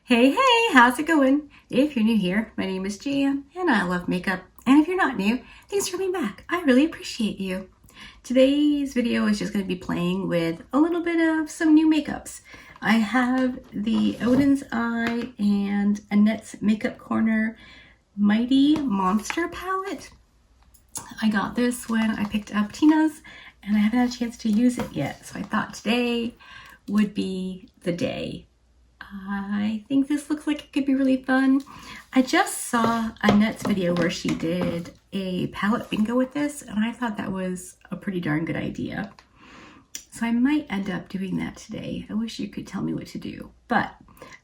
Hey, how's it going? If you're new here, my name is Jan and I love makeup. And if you're not new, thanks for being back. I really appreciate you. Today's video is just going to be playing with a little bit of some new makeups. I have the Odin's Eye and Annette's Makeup Corner Mighty Monster palette. I got this when I picked up Tina's and I haven't had a chance to use it yet. So I thought today would be the day. I think this looks like it could be really fun. I just saw Annette's video where she did a palette bingo with this, and I thought that was a pretty darn good idea. So I might end up doing that today. I wish you could tell me what to do. But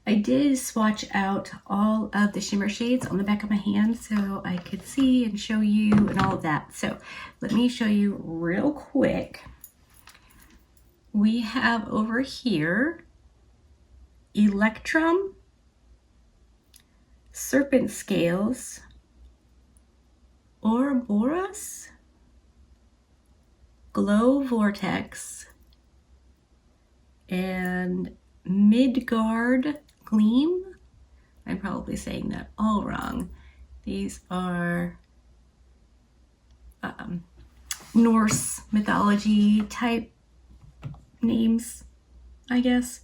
I did swatch out all of the shimmer shades on the back of my hand so I could see and show you and all of that. So let me show you real quick. We have over here Electrum, Serpent Scales, Ouroboros, Glow Vortex, and Midgard Gleam. I'm probably saying that all wrong. These are Norse mythology type names, I guess.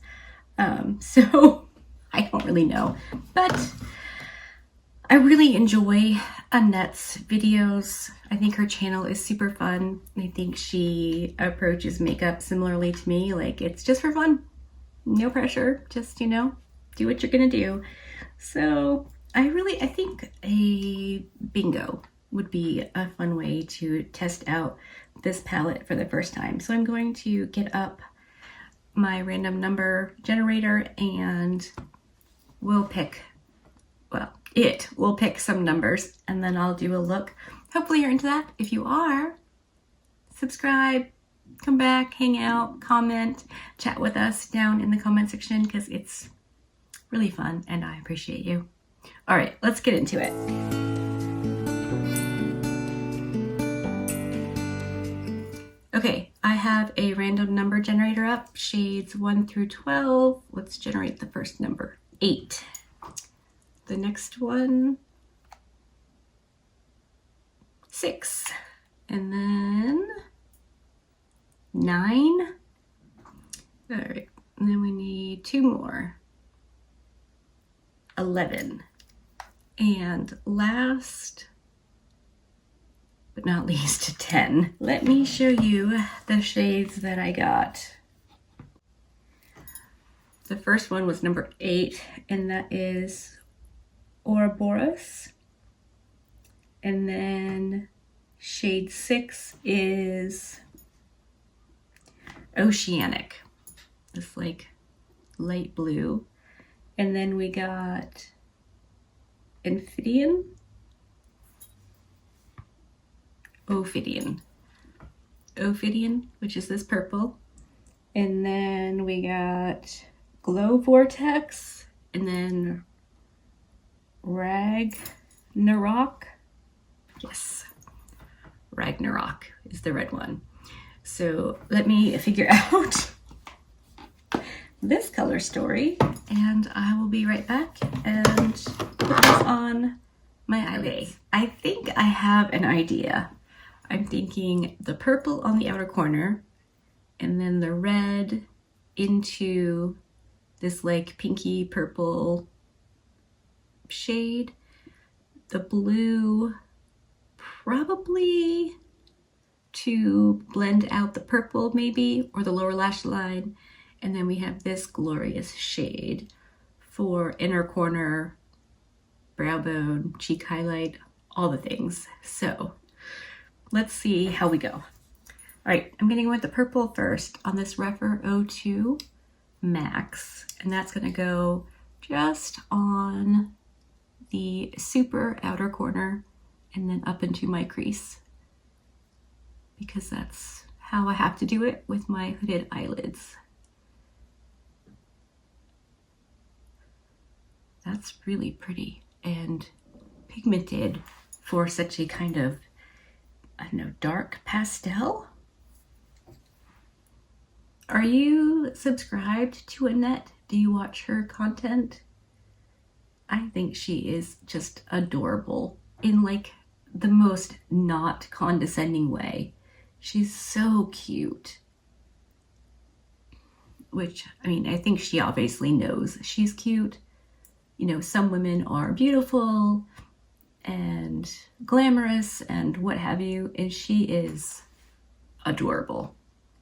So I don't really know, but I really enjoy Annette's videos. I think her channel is super fun. I think she approaches makeup similarly to me. Like, it's just for fun, no pressure, just, do what you're gonna do. So I think a bingo would be a fun way to test out this palette for the first time. So I'm going to get up my random number generator and we'll pick some numbers and then I'll do a look. Hopefully you're into that. If you are, subscribe, come back, hang out, comment, chat with us down in the comment section because it's really fun and I appreciate you. All right, let's get into it. Okay, I have a random number generator up, shades 1 through 12. Let's generate the first number, 8. The next one, 6. And then 9. All right, and then we need 2 more, 11. And last but not least, 10. Let me show you the shades that I got. The first one was number 8, and that is Ouroboros. And then shade 6 is Oceanic. It's like light blue. And then we got Ophidian, which is this purple. And then we got Glow Vortex, and then Ragnarok. Yes, Ragnarok is the red one. So let me figure out this color story and I will be right back and put this on my eyelids. I think I have an idea. I'm thinking the purple on the outer corner and then the red into this like pinky purple shade. The blue probably to blend out the purple maybe, or the lower lash line. And then we have this glorious shade for inner corner, brow bone, cheek highlight, all the things. So let's see how we go. All right, I'm gonna go with the purple first on this Rephr 02 Max, and that's gonna go just on the super outer corner and then up into my crease, because that's how I have to do it with my hooded eyelids. That's really pretty and pigmented for such a kind of, I don't know, dark pastel. Are you subscribed to Annette? Do you watch her content? I think she is just adorable in like the most not condescending way. She's so cute. Which, I mean, I think she obviously knows she's cute. You know, some women are beautiful and glamorous and what have you, and she is adorable.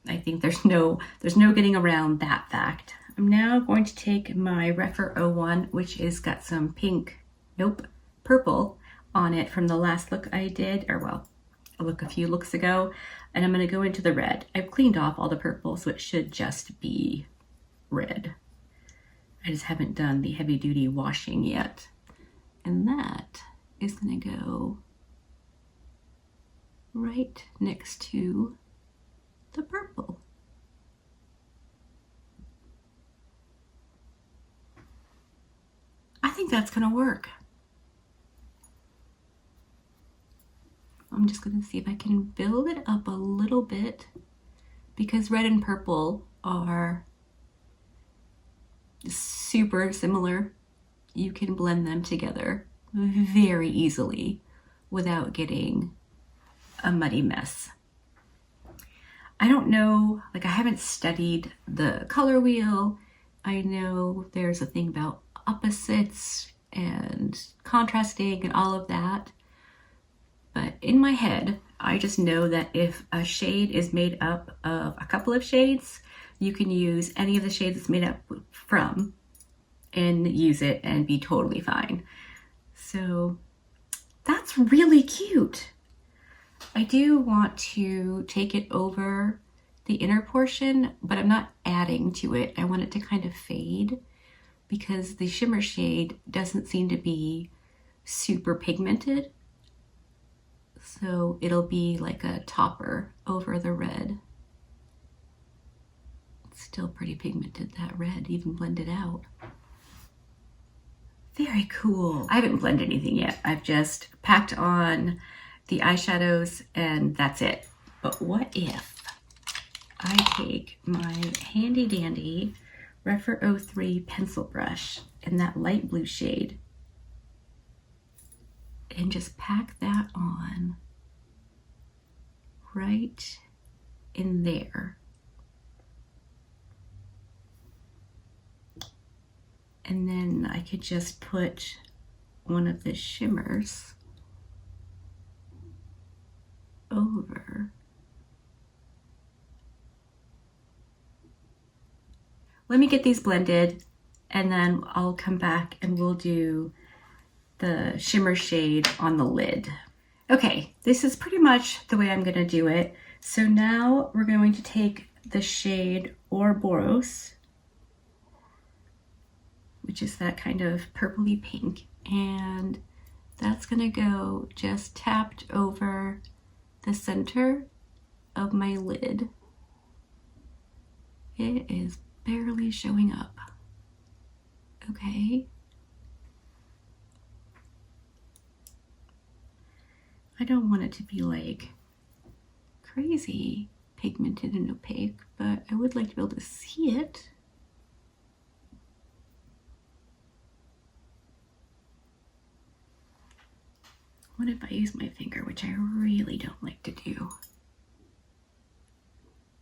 I think there's no getting around that fact. I'm now going to take my Rephr 01, which has got some pink, nope, purple on it from the last look I did, or well, a few looks ago, and I'm going to go into the red. I've cleaned off all the purple, so it should just be red. I just haven't done the heavy duty washing yet. And that is going to go right next to the purple. I think that's going to work. I'm just going to see if I can build it up a little bit because red and purple are super similar. You can blend them together very easily without getting a muddy mess. I don't know, like I haven't studied the color wheel. I know there's a thing about opposites and contrasting and all of that. But in my head, I just know that if a shade is made up of a couple of shades, you can use any of the shades it's made up from and use it and be totally fine. So that's really cute. I do want to take it over the inner portion, but I'm not adding to it. I want it to kind of fade because the shimmer shade doesn't seem to be super pigmented. So it'll be like a topper over the red. It's still pretty pigmented, that red, even blended out. Very cool. I haven't blended anything yet. I've just packed on the eyeshadows and that's it. But what if I take my handy dandy Rephr 03 pencil brush in that light blue shade and just pack that on right in there. And then I could just put one of the shimmers over. Let me get these blended and then I'll come back and we'll do the shimmer shade on the lid. Okay, this is pretty much the way I'm gonna do it. So now we're going to take the shade Ouroboros, which is that kind of purpley pink, and that's gonna go just tapped over the center of my lid. It is barely showing up. Okay. I don't want it to be like crazy pigmented and opaque, but I would like to be able to see it. What if I use my finger, which I really don't like to do?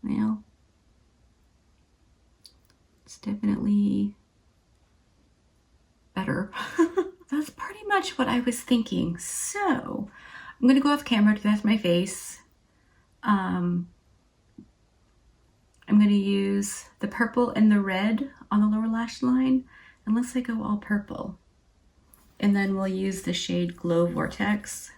Well, it's definitely better. That's pretty much what I was thinking. So I'm gonna go off camera to test my face. I'm gonna use the purple and the red on the lower lash line, unless I go all purple. And then we'll use the shade Glow Vortex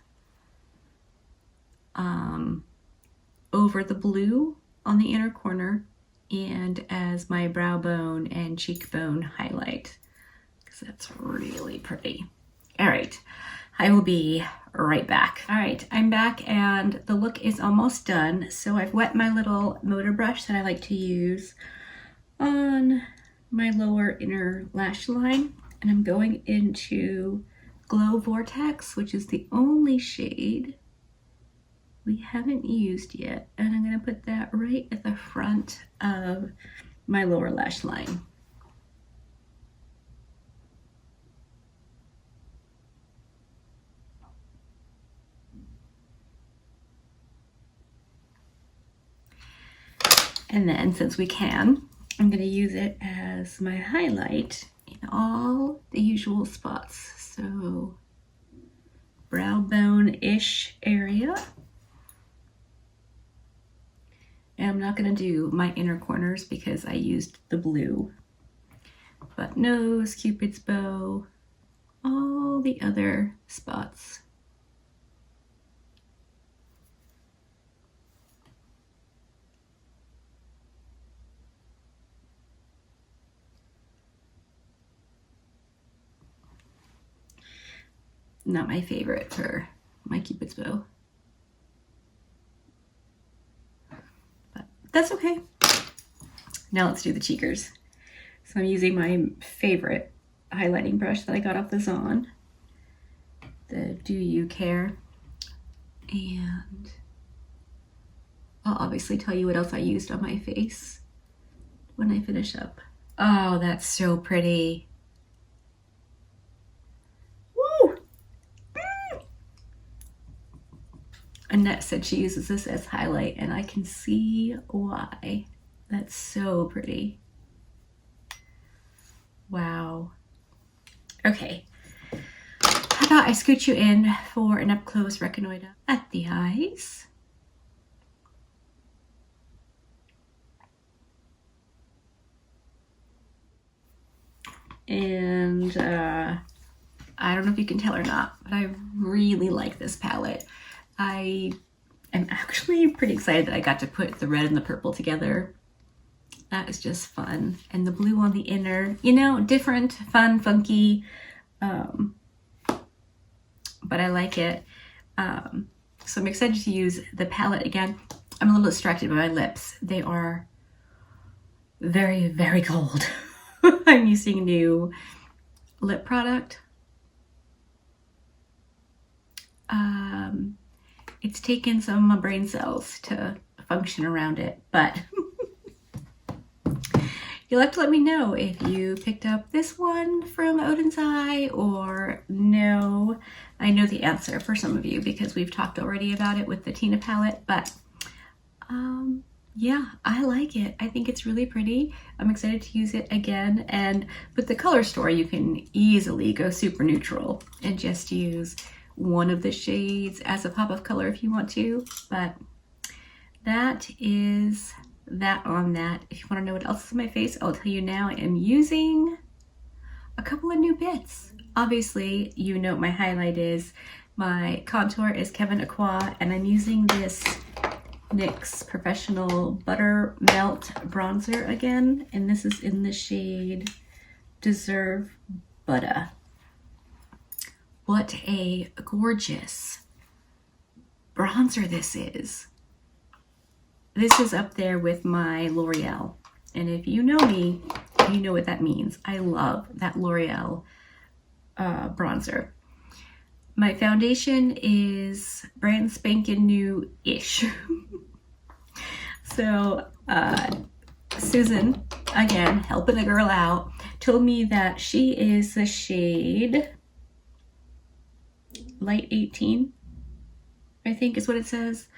over the blue on the inner corner and as my brow bone and cheekbone highlight, because that's really pretty. All right, I will be right back. All right, I'm back and the look is almost done. So I've wet my little motor brush that I like to use on my lower inner lash line. And I'm going into Glow Vortex, which is the only shade we haven't used yet. And I'm gonna put that right at the front of my lower lash line. And then since we can, I'm going to use it as my highlight in all the usual spots. So brow bone-ish area. And I'm not going to do my inner corners because I used the blue. But nose, Cupid's bow, all the other spots. Not my favorite for my Cupid's bow. But that's okay. Now let's do the cheekers. So I'm using my favorite highlighting brush that I got off the Zon, the Do You Care. And I'll obviously tell you what else I used on my face when I finish up. Oh, that's so pretty. Woo! Annette said she uses this as highlight, and I can see why. That's so pretty. Wow. Okay. How about I scoot you in for an up-close reconnoiter at the eyes. And I don't know if you can tell or not, but I really like this palette. I am actually pretty excited that I got to put the red and the purple together. That is just fun. And the blue on the inner, you know, different, fun, funky, but I like it. So I'm excited to use the palette again. I'm a little distracted by my lips. They are very, very cold. I'm using new lip product. It's taken some of my brain cells to function around it, but you'll have to let me know if you picked up this one from Odin's Eye or no. I know the answer for some of you because we've talked already about it with the Tina palette, but yeah, I like it. I think it's really pretty. I'm excited to use it again. And with the color store, you can easily go super neutral and just use one of the shades as a pop of color if you want to. But that is that on that. If you want to know what else is on my face, I'll tell you now. I am using a couple of new bits. Obviously, you know what my highlight is. My contour is Kevin Aqua, and I'm using this NYX Professional Butter Melt Bronzer again, and this is in the shade Deserve Butter. What a gorgeous bronzer this is. This is up there with my L'Oreal, and if you know me, you know what that means. I love that L'Oreal bronzer. My foundation is brand spanking new-ish. So Susan, again, helping the girl out, told me that she is the shade Light 18, I think is what it says,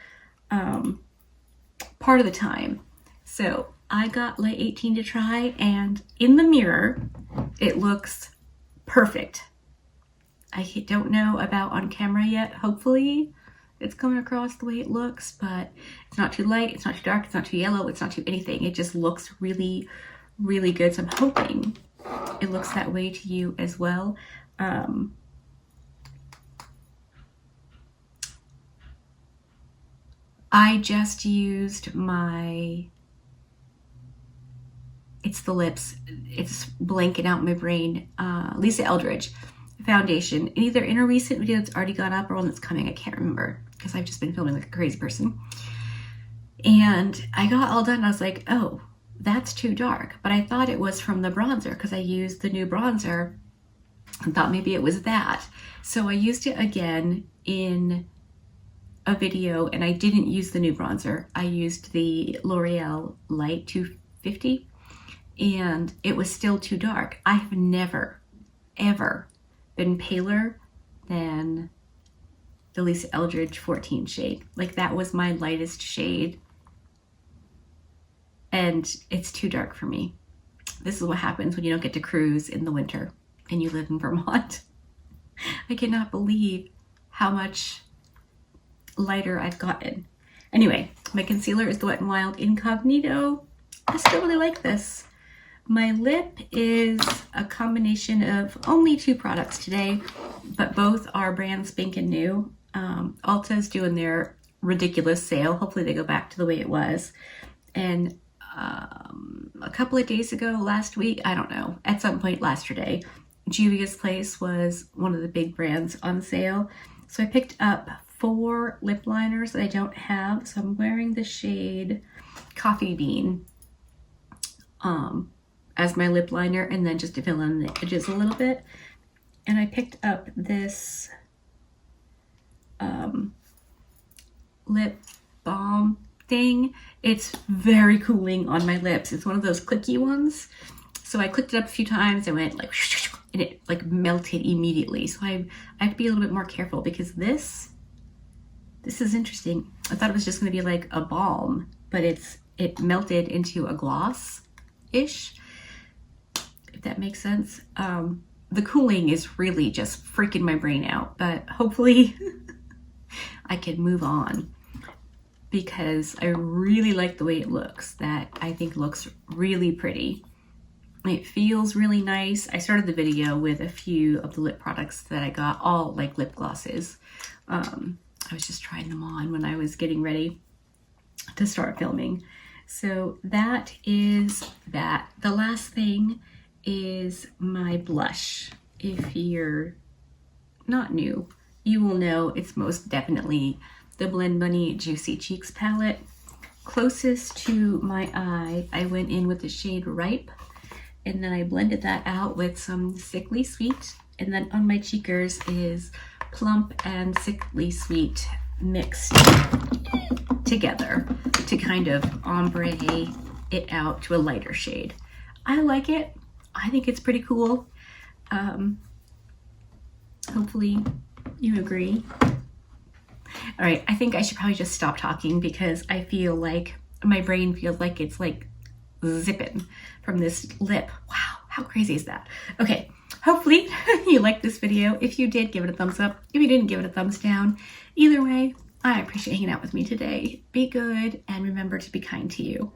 part of the time. So I got Light 18 to try, and in the mirror, it looks perfect. I don't know about on camera yet. Hopefully it's coming across the way it looks, but it's not too light, it's not too dark, it's not too yellow, it's not too anything. It just looks really, really good. So I'm hoping it looks that way to you as well. I just used my, it's the lips, it's blanking out my brain, Lisa Eldridge foundation, either in a recent video that's already gone up or one that's coming. I can't remember because I've just been filming like a crazy person. And I got all done and I was like, oh, that's too dark. But I thought it was from the bronzer because I used the new bronzer and thought maybe it was that. So I used it again in a video and I didn't use the new bronzer. I used the L'Oreal Light 250 and it was still too dark. I have never, ever been paler than the Lisa Eldridge 14 shade. Like that was my lightest shade and it's too dark for me. This is what happens when you don't get to cruise in the winter and you live in Vermont. I cannot believe how much lighter I've gotten. Anyway, my concealer is the Wet n Wild Incognito. I still really like this. My lip is a combination of only 2 products today, but both are brand spanking new. Ulta's doing their ridiculous sale. Hopefully they go back to the way it was. And a couple of days ago, last week, I don't know, at some point yesterday, Juvia's Place was one of the big brands on sale. So I picked up 4 lip liners that I don't have. So I'm wearing the shade Coffee Bean as my lip liner, and then just to fill in the edges a little bit. And I picked up this lip balm thing. It's very cooling on my lips. It's one of those clicky ones. So I clicked it up a few times and went like, and it like melted immediately. So I have to be a little bit more careful because this is interesting. I thought it was just going to be like a balm, but it melted into a gloss-ish, if that makes sense. The cooling is really just freaking my brain out, but hopefully I can move on because I really like the way it looks. That I think looks really pretty. It feels really nice. I started the video with a few of the lip products that I got, all like lip glosses. I was just trying them on when I was getting ready to start filming. So that is that. The last thing is my blush. If you're not new, you will know it's most definitely the Blend Bunny Juicy Cheeks palette. Closest to my eye, I went in with the shade Ripe, and then I blended that out with some Sickly Sweet, and then on my cheekers is Plump and Sickly Sweet mixed together to kind of ombre it out to a lighter shade. I like it. I think it's pretty cool. Hopefully you agree. All right, I think I should probably just stop talking because I feel like my brain feels like it's like zipping from this lip. Wow, how crazy is that? Okay, hopefully you liked this video. If you did, give it a thumbs up. If you didn't, give it a thumbs down. Either way, I appreciate hanging out with me today. Be good and remember to be kind to you.